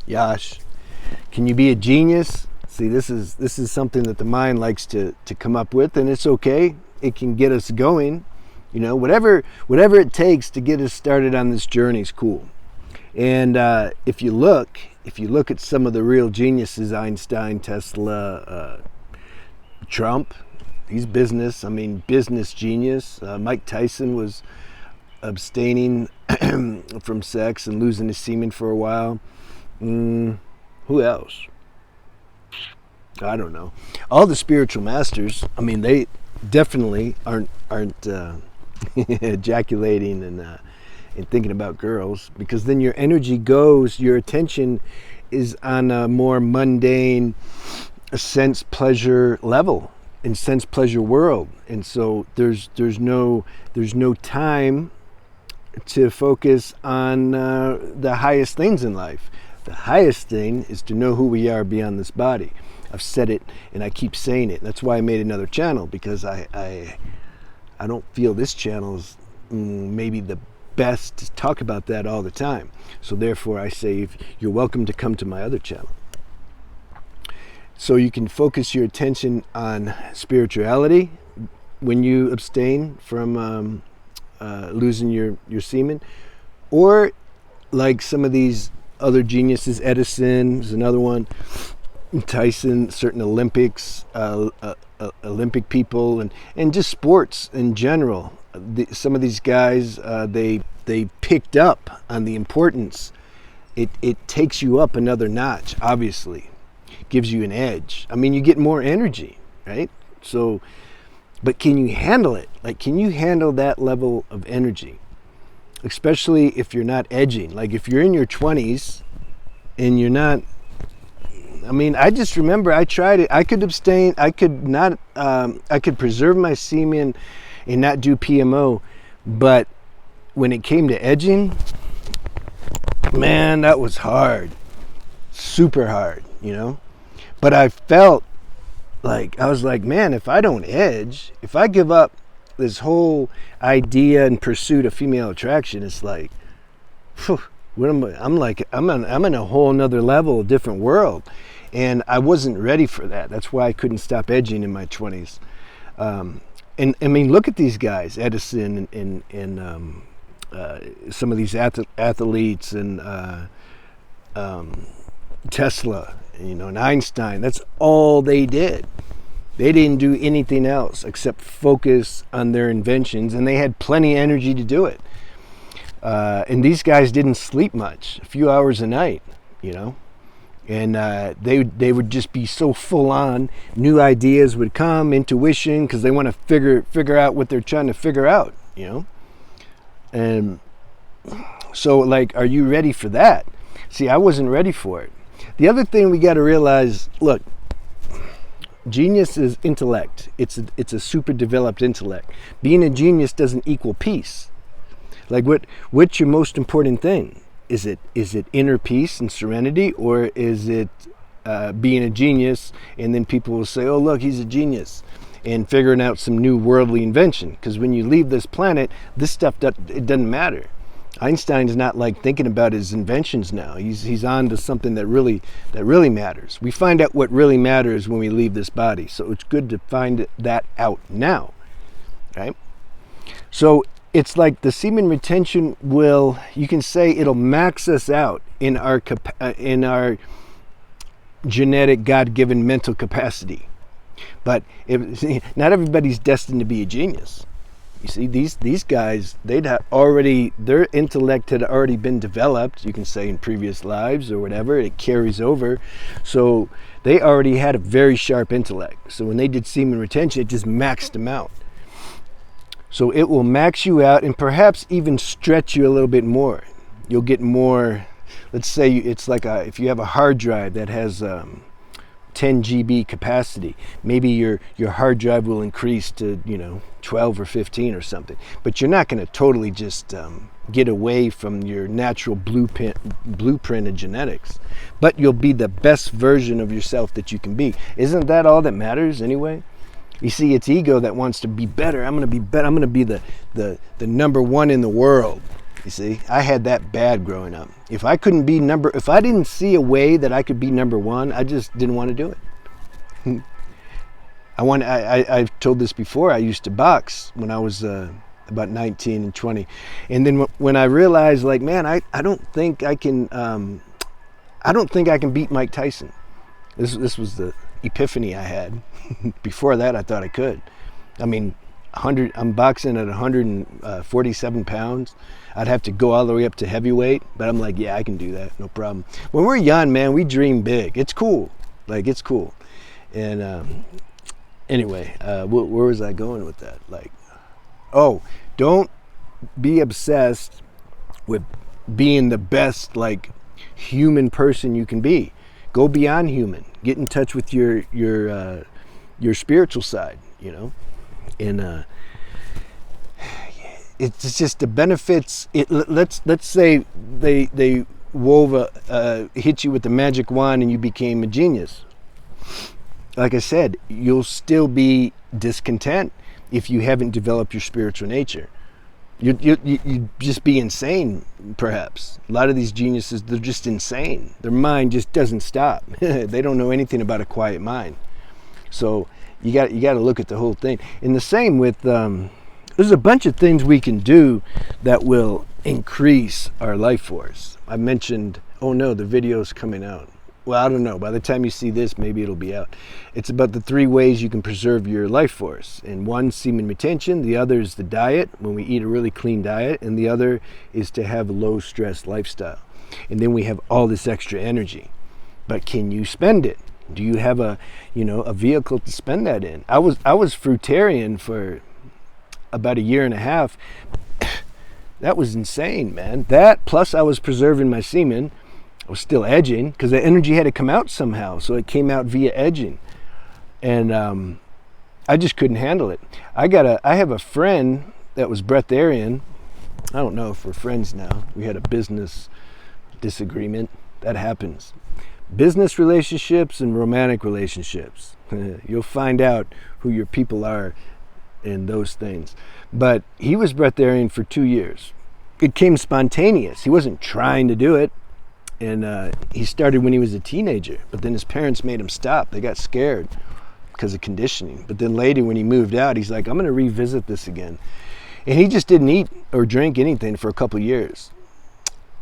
Yash. Can you be a genius? See, this is something that the mind likes to come up with, and it's okay. It can get us going. You know, whatever it takes to get us started on this journey is cool. And if you look at some of the real geniuses, Einstein, Tesla, Trump, he's business genius. Mike Tyson was abstaining from sex and losing his semen for a while. Who else? I don't know. All the spiritual masters, I mean, they definitely aren't ejaculating and thinking about girls, because then your energy goes, your attention is on a more mundane sense pleasure level, in sense pleasure world, and so there's no time to focus on the highest things in life. The highest thing is to know who we are beyond this body. I've said it and I keep saying it. That's why I made another channel, because I don't feel this channel is maybe the best to talk about that all the time. So therefore I say you're welcome to come to my other channel. So you can focus your attention on spirituality when you abstain from losing your semen, or like some of these other geniuses, Edison is another one, Tyson, certain Olympic people, and just sports in general. Some of these guys, they picked up on the importance. It takes you up another notch, obviously. Gives you an edge. I mean, you get more energy, right? So, but can you handle it? Like, can you handle that level of energy? Especially if you're not edging. Like if you're in your 20s and you're not, I mean, I just remember I tried it. I could abstain. I could not, I could preserve my semen and not do PMO. But when it came to edging, man, that was hard. Super hard, you know? But I felt like, I was like, man, if I don't edge, if I give up this whole idea and pursuit of female attraction, it's like, whew, what am I? I'm in a whole nother level, a different world. And I wasn't ready for that. That's why I couldn't stop edging in my 20s. And I mean, look at these guys, Edison and some of these athletes and Tesla, you know, and Einstein. That's all they did. They didn't do anything else except focus on their inventions, and they had plenty of energy to do it. And these guys didn't sleep much, a few hours a night, you know. And they would just be so full on. New ideas would come, intuition, because they want to figure out what they're trying to figure out, you know. And so, like, are you ready for that? See, I wasn't ready for it. The other thing we got to realize, look, genius is intellect. It's a super developed intellect. Being a genius doesn't equal peace. Like, what's your most important thing? Is it inner peace and serenity, or is it being a genius and then people will say, oh, look, he's a genius, and figuring out some new worldly invention? Because when you leave this planet, this stuff, it doesn't matter. Einstein's not like thinking about his inventions now. He's on to something that really matters. We find out what really matters when we leave this body. So it's good to find that out now, right? So it's like the semen retention you can say it'll max us out in our genetic God-given mental capacity. But not everybody's destined to be a genius. You see, these guys, their intellect had already been developed, you can say, in previous lives or whatever. It carries over. So they already had a very sharp intellect. So when they did semen retention, it just maxed them out. So it will max you out and perhaps even stretch you a little bit more. You'll get more, let's say it's like if you have a hard drive that has 10 GB capacity, maybe your hard drive will increase to 12 or 15 or something. But you're not going to totally just get away from your natural blueprint of genetics. But you'll be the best version of yourself that you can be. Isn't that all that matters anyway? You see, it's ego that wants to be better. I'm going to be better. I'm going to be the number one in the world. You see, I had that bad growing up. If I didn't see a way that I could be number one, I just didn't want to do it. I've told this before. I used to box when I was about 19 and 20, and then when I realized, like, man, I don't think I can. I don't think I can beat Mike Tyson. This was the epiphany I had. Before that, I thought I could. I mean, I'm boxing at 147 pounds. I'd have to go all the way up to heavyweight, but I'm like, yeah, I can do that, no problem. When we're young, man, we dream big. It's cool. Like, it's cool. And anyway, where was I going with that? Like, oh, don't be obsessed with being the best, like, human person you can be. Go beyond human. Get in touch with your spiritual side, you know. And it's just the benefits. Let's say they hit you with the magic wand and you became a genius. Like I said, you'll still be discontent if you haven't developed your spiritual nature. You'd just be insane, perhaps. A lot of these geniuses, they're just insane. Their mind just doesn't stop. They don't know anything about a quiet mind. So you got to look at the whole thing. And the same with, there's a bunch of things we can do that will increase our life force. I mentioned, oh no, the video's coming out. Well, I don't know. By the time you see this, maybe it'll be out. It's about the 3 ways you can preserve your life force. And one, semen retention. The other is the diet, when we eat a really clean diet. And the other is to have a low stress lifestyle. And then we have all this extra energy. But can you spend it? Do you have a vehicle to spend that in? I was fruitarian for about 1.5 years. That was insane, man. That, plus I was preserving my semen. I was still edging because the energy had to come out somehow. So it came out via edging. And I just couldn't handle it. I have a friend that was breatharian. I don't know if we're friends now. We had a business disagreement. That happens. Business relationships and romantic relationships. You'll find out who your people are in those things. But he was breatharian for 2 years. It came spontaneous. He wasn't trying to do it. And he started when he was a teenager, but then his parents made him stop. They got scared because of conditioning. But then later when he moved out, he's like, I'm going to revisit this again. And he just didn't eat or drink anything for a couple of years.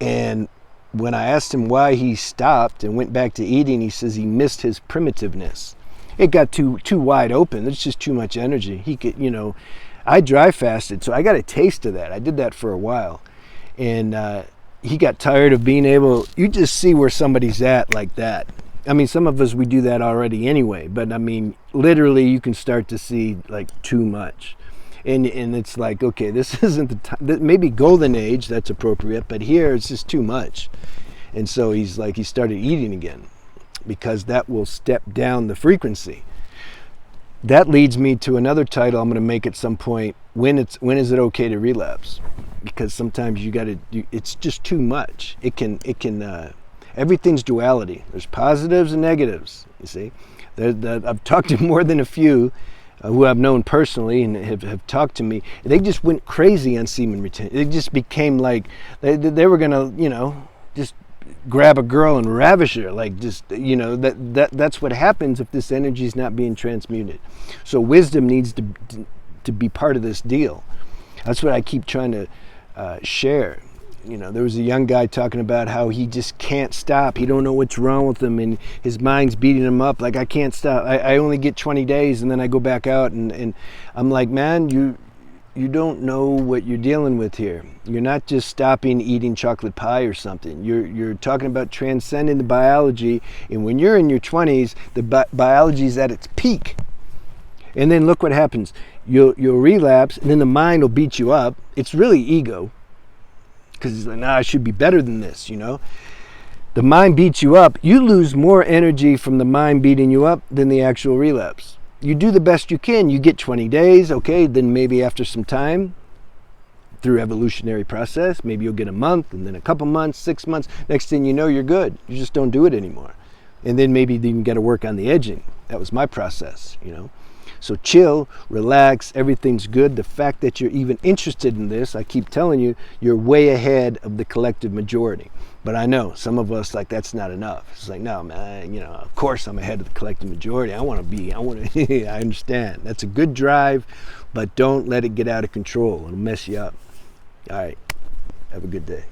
And when I asked him why he stopped and went back to eating, he says he missed his primitiveness. It got too wide open. There's just too much energy. He could, I dry fasted, so I got a taste of that. I did that for a while. And he got tired of being able, you just see where somebody's at like that. I mean, some of us, we do that already anyway, but I mean, literally you can start to see like too much. And it's like, okay, this isn't the time, maybe golden age, that's appropriate, but here it's just too much. And so he started eating again because that will step down the frequency. That leads me to another title I'm going to make at some point. When is it okay to relapse? Because sometimes it's just too much. It can everything's duality. There's positives and negatives, you see. I've talked to more than a few who I've known personally and have talked to me. They just went crazy on semen retention. It just became like they were going to, just grab a girl and ravish her, like just, that's what happens if this energy is not being transmuted. So wisdom needs to be part of this deal. That's what I keep trying to share. There was a young guy talking about how he just can't stop. He don't know what's wrong with him, and his mind's beating him up. Like, I can't stop. I only get 20 days, and then I go back out, and I'm like, man, you don't know what you're dealing with here. You're not just stopping eating chocolate pie or something. You're talking about transcending the biology, and when you're in your 20s, the biology is at its peak. And then look what happens. You'll relapse, and then the mind will beat you up. It's really ego, because it's like, I should be better than this, The mind beats you up. You lose more energy from the mind beating you up than the actual relapse. You do the best you can. You get 20 days, okay, then maybe after some time, through evolutionary process, maybe you'll get a month, and then a couple months, 6 months. Next thing you know, you're good. You just don't do it anymore. And then maybe you got to work on the edging. That was my process, So chill, relax, everything's good. The fact that you're even interested in this, I keep telling you, you're way ahead of the collective majority. But I know some of us, like, that's not enough. It's like, no, man, of course I'm ahead of the collective majority. I understand. That's a good drive, but don't let it get out of control. It'll mess you up. All right. Have a good day.